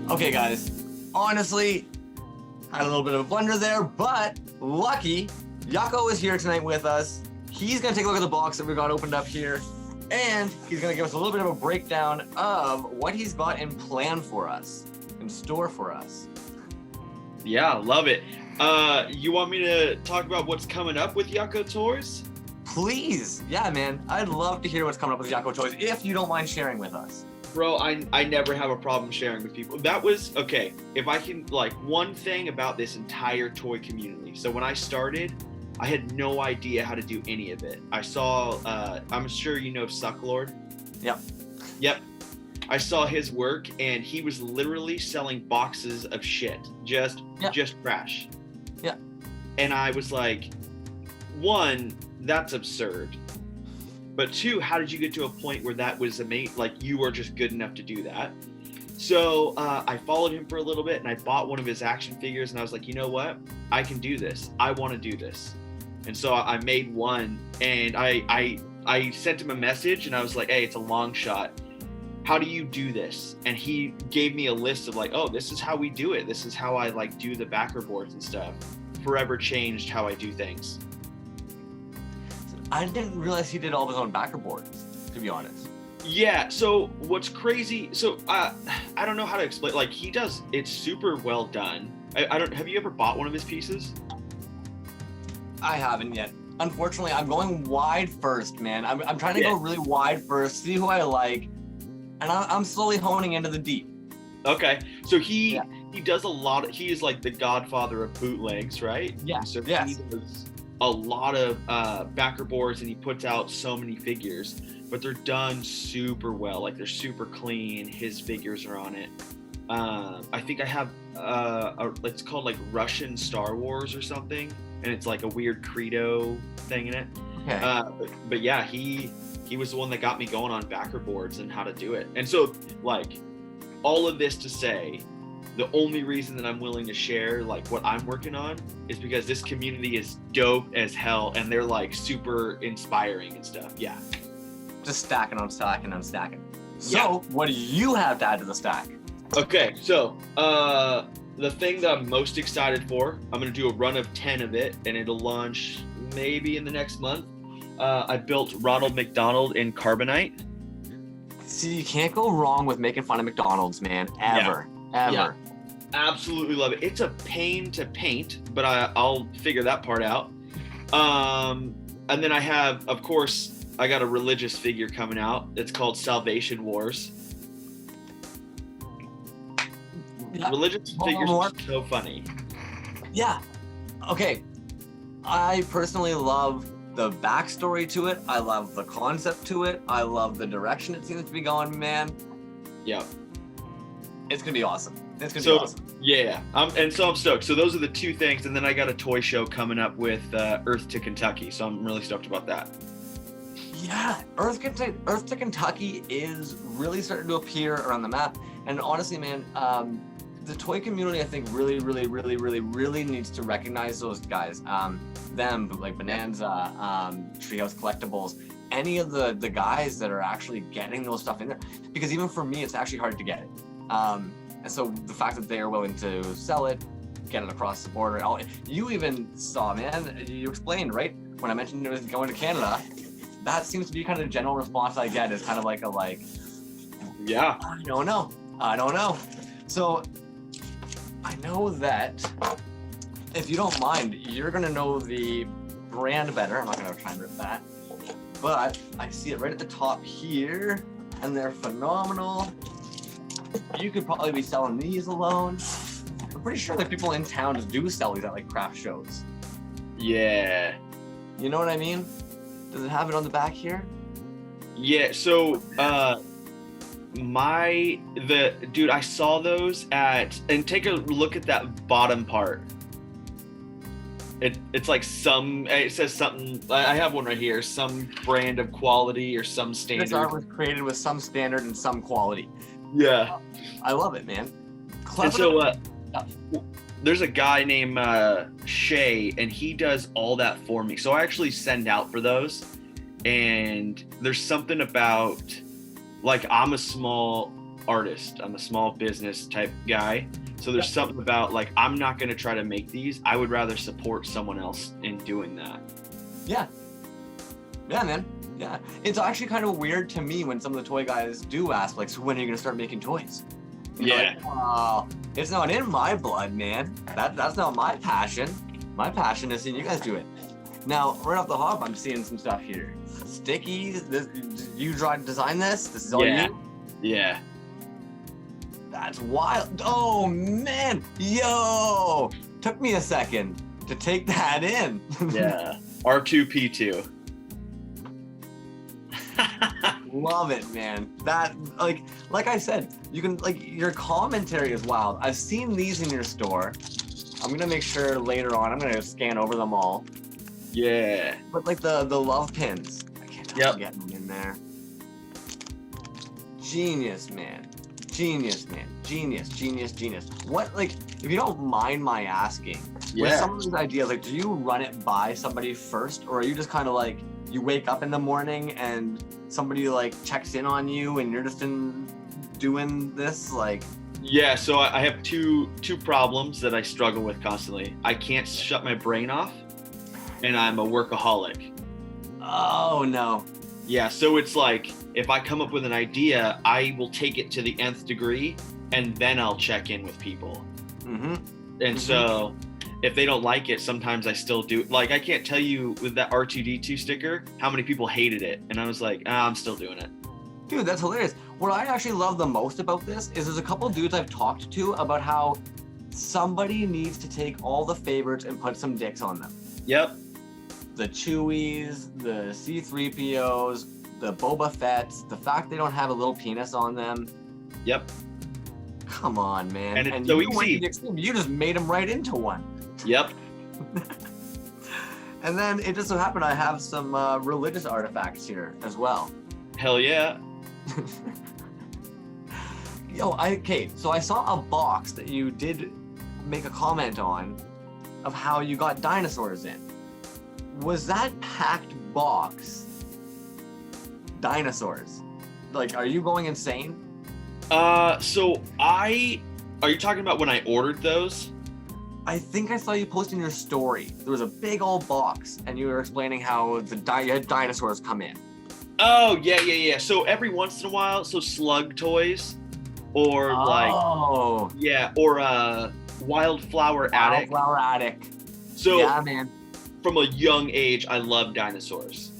Okay, guys, honestly, had a little bit of a blunder there, but lucky, Yucko is here tonight with us. He's gonna take a look at the box that we got opened up here, and he's gonna give us a little bit of a breakdown of what he's got in plan for us, in store for us. Yeah, love it. You want me to talk about what's coming up with Yucko Toys? Please, yeah, man. I'd love to hear what's coming up with Yucko Toys, if you don't mind sharing with us. Bro, I never have a problem sharing with people. That was, okay, if I can, like, one thing about this entire toy community. So when I started, I had no idea how to do any of it. I saw, I'm sure you know Sucklord. Yep. I saw his work, and he was literally selling boxes of shit, just trash. Yeah. And I was like, one, that's absurd. But two, how did you get to a point where that was amazing? Like, you were just good enough to do that. So I followed him for a little bit, and I bought one of his action figures, and I was like, you know what? I can do this. I want to do this. And so I made one, and I sent him a message, and I was like, hey, it's a long shot. How do you do this? And he gave me a list of like, oh, this is how we do it. This is how I like do the backer boards and stuff. Forever changed how I do things. I didn't realize he did all of his own backer boards, to be honest. Yeah, so what's crazy, so I don't know how to explain, like, he does, it's super well done. I don't, have you ever bought one of his pieces? I haven't yet. Unfortunately, I'm going wide first, man. I'm trying to go really wide first, see who I like, and I'm slowly honing into the deep. Okay, so he does a lot of, he is like the godfather of bootlegs, right? Yeah, so he does a lot of backer boards, and he puts out so many figures, but they're done super well. Like, they're super clean. His figures are on it. I think I have it's called like Russian Star Wars or something, and it's like a weird credo thing in it. Okay. But yeah, he was the one that got me going on backer boards and how to do it. And so, like, all of this to say, the only reason that I'm willing to share like what I'm working on is because this community is dope as hell, and they're like super inspiring and stuff. Yeah. Just stacking on stacking on stacking. So what do you have to add to the stack? Okay, so the thing that I'm most excited for, I'm gonna do a run of 10 of it, and it'll launch maybe in the next month. I built Ronald McDonald in carbonite. See, you can't go wrong with making fun of McDonald's, man. Ever. Yeah. Absolutely love it. It's a pain to paint, but I'll figure that part out. And then I have, of course, I got a religious figure coming out. It's called Salvation Wars. Yeah. Religious figures are so funny. Yeah. Okay. I personally love the backstory to it. I love the concept to it. I love the direction it seems to be going, man. Yeah. It's gonna be awesome. It's gonna be awesome. Yeah, and so I'm stoked. So those are the two things, and then I got a toy show coming up with Earth to Kentucky, so I'm really stoked about that. Yeah, Earth to Kentucky is really starting to appear around the map, and honestly, man, the toy community I think really needs to recognize those guys. Them, like Bonanza, Treehouse Collectibles, any of the guys that are actually getting those stuff in there, because even for me, it's actually hard to get it. And so the fact that they are willing to sell it, get it across the border, you even saw, man, you explained, right? When I mentioned it was going to Canada, that seems to be kind of the general response I get, is kind of like yeah, I don't know. So I know that if you don't mind, you're gonna know the brand better. I'm not gonna try and rip that, but I see it right at the top here, and they're phenomenal. You could probably be selling these alone. I'm pretty sure that people in town just do sell these at like craft shows. Yeah. You know what I mean? Does it have it on the back here? Yeah, so dude, I saw those and take a look at that bottom part. It's like it says something, I have one right here, some brand of quality or some standard. This art was created with some standard and some quality. Yeah. I love it, man. Clever. And so there's a guy named Shay, and he does all that for me. So I actually send out for those, and there's something about, like, I'm a small artist. I'm a small business type guy. So there's something about like, I'm not going to try to make these. I would rather support someone else in doing that. Yeah. Yeah, man. Yeah. It's actually kind of weird to me when some of the toy guys do ask, like, so when are you going to start making toys? You know, like, it's not in my blood, man. That's not my passion. My passion is seeing you guys do it. Now, right off the hop, I'm seeing some stuff here. Stickies. You design this? This is all you? Yeah. That's wild. Oh, man. Yo. Took me a second to take that in. Yeah. R2-P2. Love it, man. That, like I said, you can, like, your commentary is wild. I've seen these in your store. I'm gonna make sure later on, I'm gonna scan over them all. Yeah. But like the love pins, I can't get them in there. Genius, man. Genius, man. Genius, genius, genius. What, like, if you don't mind my asking, with some of these ideas, like, do you run it by somebody first, or are you just kind of like, you wake up in the morning and somebody like checks in on you and you're just doing this, like? Yeah, so I have two problems that I struggle with constantly. I can't shut my brain off, and I'm a workaholic. Oh, no. Yeah, so it's like, if I come up with an idea, I will take it to the nth degree, and then I'll check in with people. And so, if they don't like it, sometimes I still do. Like, I can't tell you with that R2-D2 sticker how many people hated it, and I was like, I'm still doing it. Dude, that's hilarious. What I actually love the most about this is there's a couple dudes I've talked to about how somebody needs to take all the favorites and put some dicks on them. Yep. The Chewies, the C-3POs, the Boba Fett's, the fact they don't have a little penis on them. Yep. Come on, man. And it's so you went easy. to the extreme. You just made them right into one. Yep. And then it just so happened I have some religious artifacts here as well. Hell yeah. Okay, so I saw a box that you did make a comment on of how you got dinosaurs in. Was that packed box dinosaurs? Like, are you going insane? Are you talking about when I ordered those? I think I saw you post in your story. There was a big old box, and you were explaining how you had dinosaurs come in. Oh, yeah. So every once in a while, so Slug Toys, or Wildflower Attic. Wildflower Attic. So yeah, man. From a young age, I love dinosaurs.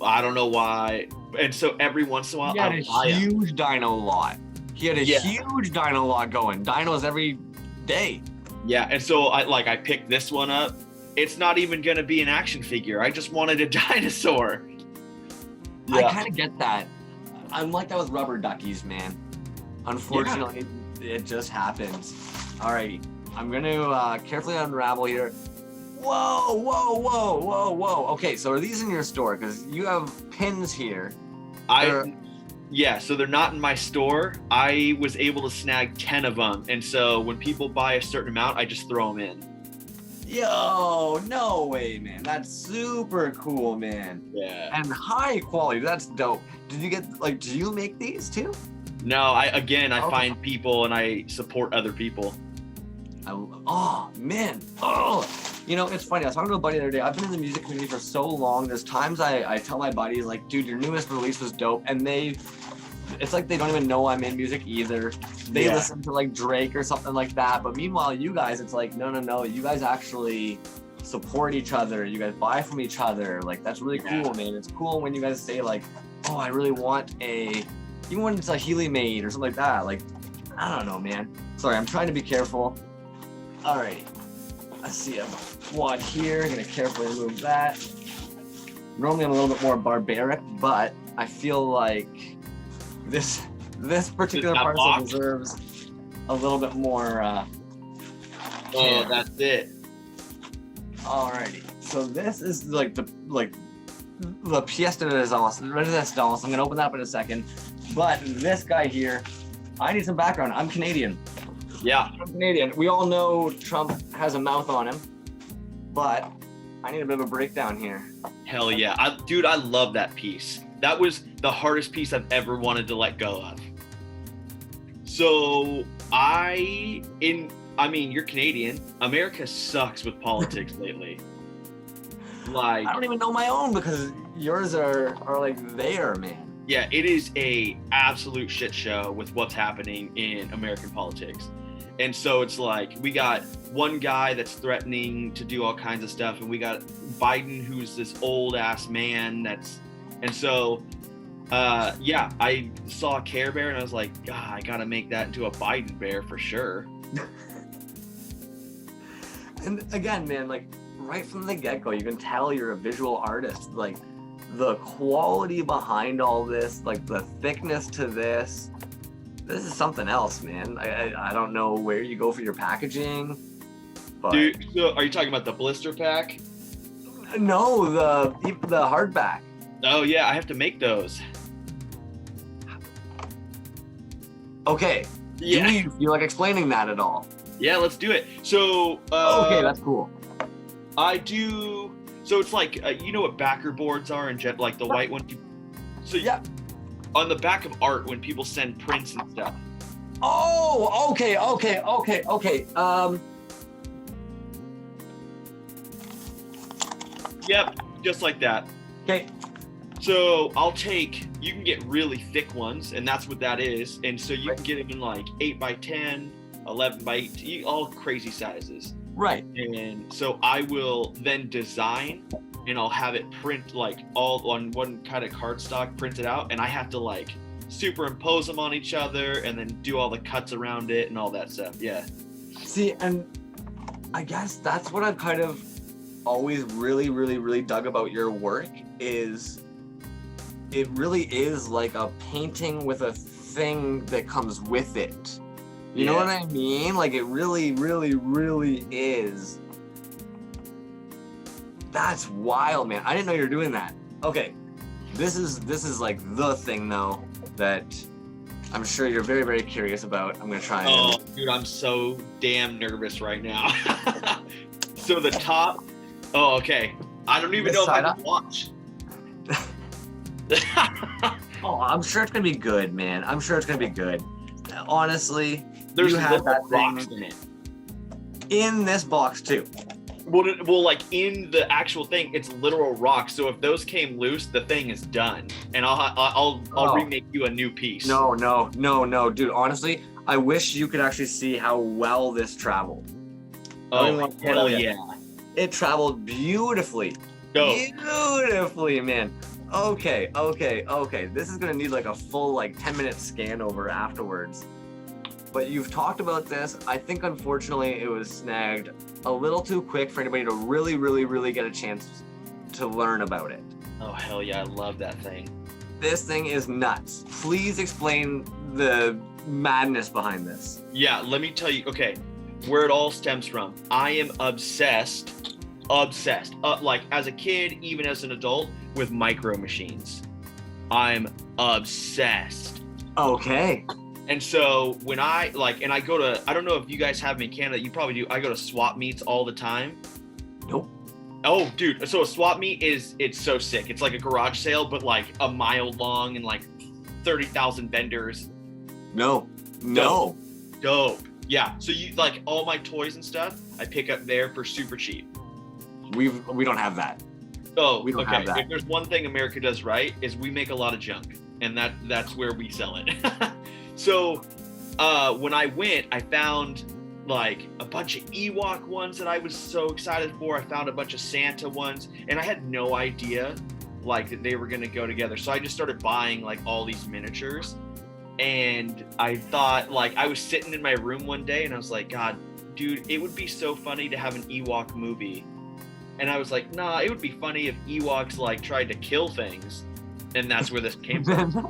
I don't know why. And so every once in a while, He had a huge dino lot. He had a huge dino lot going. Dinos every day. Yeah, and so I picked this one up. It's not even gonna be an action figure. I just wanted a dinosaur. Yeah. I kind of get that. I'm like that with rubber duckies, man. Unfortunately, it just happens. Alrighty, I'm gonna carefully unravel here. Whoa. Okay, so are these in your store? Because you have pins here. So they're not in my store. I was able to snag 10 of them. And so when people buy a certain amount, I just throw them in. Yo, no way, man. That's super cool, man. Yeah. And high quality. That's dope. Did you get, do you make these too? No, I find people and I support other people. Oh, man. Oh, it's funny. I was talking to a buddy the other day. I've been in the music community for so long. There's times I tell my buddies, like, dude, your newest release was dope. And it's like they don't even know I'm in music either. They listen to like Drake or something like that. But meanwhile, you guys, it's like, no. You guys actually support each other. You guys buy from each other. Like, that's really cool, man. It's cool when you guys say like, oh, I really want even when it's a Healy made or something like that. Like, I don't know, man. Sorry, I'm trying to be careful. Alrighty. I see a wad here. I'm gonna carefully remove that. Normally I'm a little bit more barbaric, but I feel like this particular parcel deserves a little bit more care. That's it. Alrighty. So this is like the pièce de résistance. I'm gonna open that up in a second. But this guy here, I need some background. I'm Canadian. Yeah. I'm Canadian. We all know Trump has a mouth on him, but I need a bit of a breakdown here. Hell yeah. I love that piece. That was the hardest piece I've ever wanted to let go of. So you're Canadian. America sucks with politics lately. Like, I don't even know my own because yours are like there, man. yeah, it is a absolute shit show with what's happening in American politics. And so it's like, we got one guy that's threatening to do all kinds of stuff, and we got Biden, who's this old ass man and so yeah, I saw a Care Bear and I was like, God, I gotta make that into a Biden bear for sure. And again, man, like right from the get-go, you can tell you're a visual artist. Like the quality behind all this, like the thickness to this is something else, man. I don't know where you go for your packaging, but Dude, so are you talking about the blister pack? no, the hardback. Oh yeah, I have to make those. Okay. Yeah. Do you feel like explaining that at all? Yeah, let's do it. So Okay, that's cool. I do. So it's like you know what backer boards are in jet, like the white one. So Yeah. on the back of art when people send prints and stuff. Oh, okay. Yep, just like that. Okay. So you can get really thick ones, and that's what that is. And so you can get them in like 8x10, 11x8, all crazy sizes. Right. And so I will then design, and I'll have it print like all on one kind of cardstock printed out, and I have to like superimpose them on each other and then do all the cuts around it and all that stuff. Yeah. See, and I guess that's what I've kind of always really dug about your work is it really is like a painting with a thing that comes with it. You know what I mean? Like it really is. That's wild, man. I didn't know you were doing that. Okay. This is like the thing though that I'm sure you're very curious about. I'm gonna try and Oh, dude, I'm so damn nervous right now. So the top. Oh, okay. I don't even know if I can watch. Oh, I'm sure it's gonna be good, man. I'm sure it's gonna be good. Honestly, there's you have that rocks thing in it. in this box too. Well, like in the actual thing, it's literal rocks. So if those came loose, the thing is done, and I'll remake you a new piece. No, dude. Honestly, I wish you could actually see how well this traveled. Oh, hell yeah! It traveled beautifully. Beautifully, man. Okay. This is gonna need like a full like 10-minute scan over afterwards. But you've talked about this. I think unfortunately it was snagged a little too quick for anybody to really get a chance to learn about it. Oh hell yeah, I love that thing. This thing is nuts. Please explain the madness behind this. Yeah, let me tell you, okay, where it all stems from. I am obsessed, like as a kid, even as an adult, with micro machines. I'm obsessed. Okay. And so when I go to, I don't know if you guys have them in Canada, you probably do. I go to swap meets all the time. Nope. Oh, dude. So a swap meet it's so sick. It's like a garage sale, but like a mile long and like 30,000 vendors. No. Dope. Yeah. So you like all my toys and stuff, I pick up there for super cheap. We don't have that. Oh, we don't okay. have that. If there's one thing America does right, is we make a lot of junk, and that's where we sell it. So when I went, I found like a bunch of Ewok ones that I was so excited for. I found a bunch of Santa ones, and I had no idea like that they were gonna go together. So I just started buying like all these miniatures, and I thought, like, I was sitting in my room one day and I was like, God, dude, it would be so funny to have an Ewok movie. And I was like, nah, it would be funny if Ewoks like tried to kill things. And that's where this came from.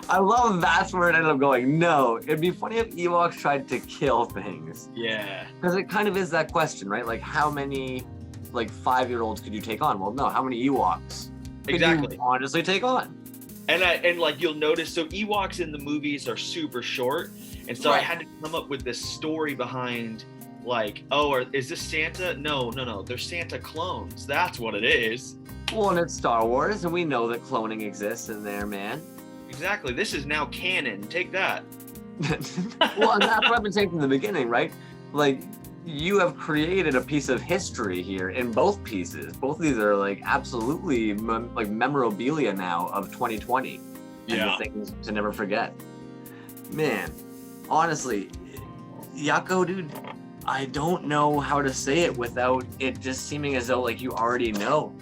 I love that's where it ended up going. No, it'd be funny if Ewoks tried to kill things. Yeah. Because it kind of is that question, right? Like, how many, like, 5-year-olds could you take on? Well, no, how many Ewoks could you honestly take on? And like, you'll notice, so Ewoks in the movies are super short. And so I had to come up with this story behind, like, is this Santa? No, they're Santa clones. That's what it is. Well, and it's Star Wars, and we know that cloning exists in there, man. Exactly. This is now canon. Take that. Well, and that's what I've been saying from the beginning, right? Like, you have created a piece of history here in both pieces. Both of these are like absolutely like memorabilia now of 2020. And Yeah. the things to never forget. Man, honestly, Yucko, dude, I don't know how to say it without it just seeming as though like you already know.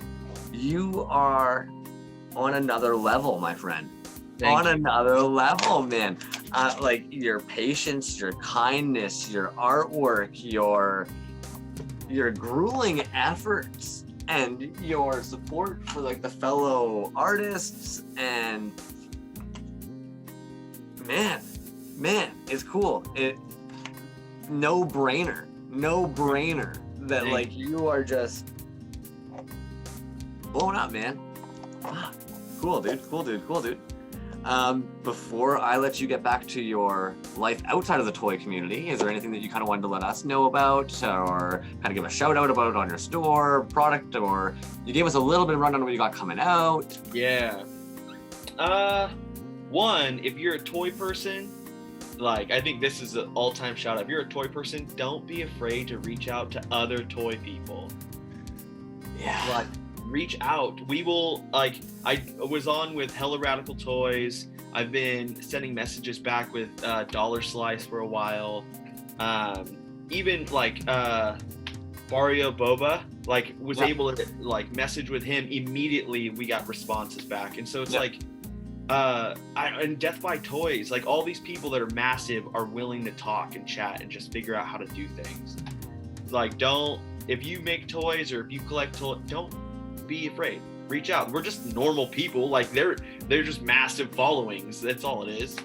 You are on another level, my friend. Thank on you. another level, man. Like your patience, your kindness, your artwork, your grueling efforts, and your support for like the fellow artists, and man, it's cool. No brainer that Thank like you are just blown up, man. Fuck. Cool, dude. Before I let you get back to your life outside of the toy community, is there anything that you kind of wanted to let us know about, or kind of give a shout out about on your store, product, or you gave us a little bit of rundown on what you got coming out? Yeah. One, if you're a toy person, like, I think this is an all-time shout out. If you're a toy person, don't be afraid to reach out to other toy people. Yeah. Like, reach out. We will, like, I was on with Hella Radical Toys. I've been sending messages back with Dollar Slice for a while. Even like Mario Boba, like, was able to like message with him immediately. We got responses back, and so it's like, and Death by Toys, like, all these people that are massive are willing to talk and chat and just figure out how to do things. Like, if you make toys or if you collect toys, don't be afraid. Reach out. We're just normal people. Like, they're just massive followings. That's all it is.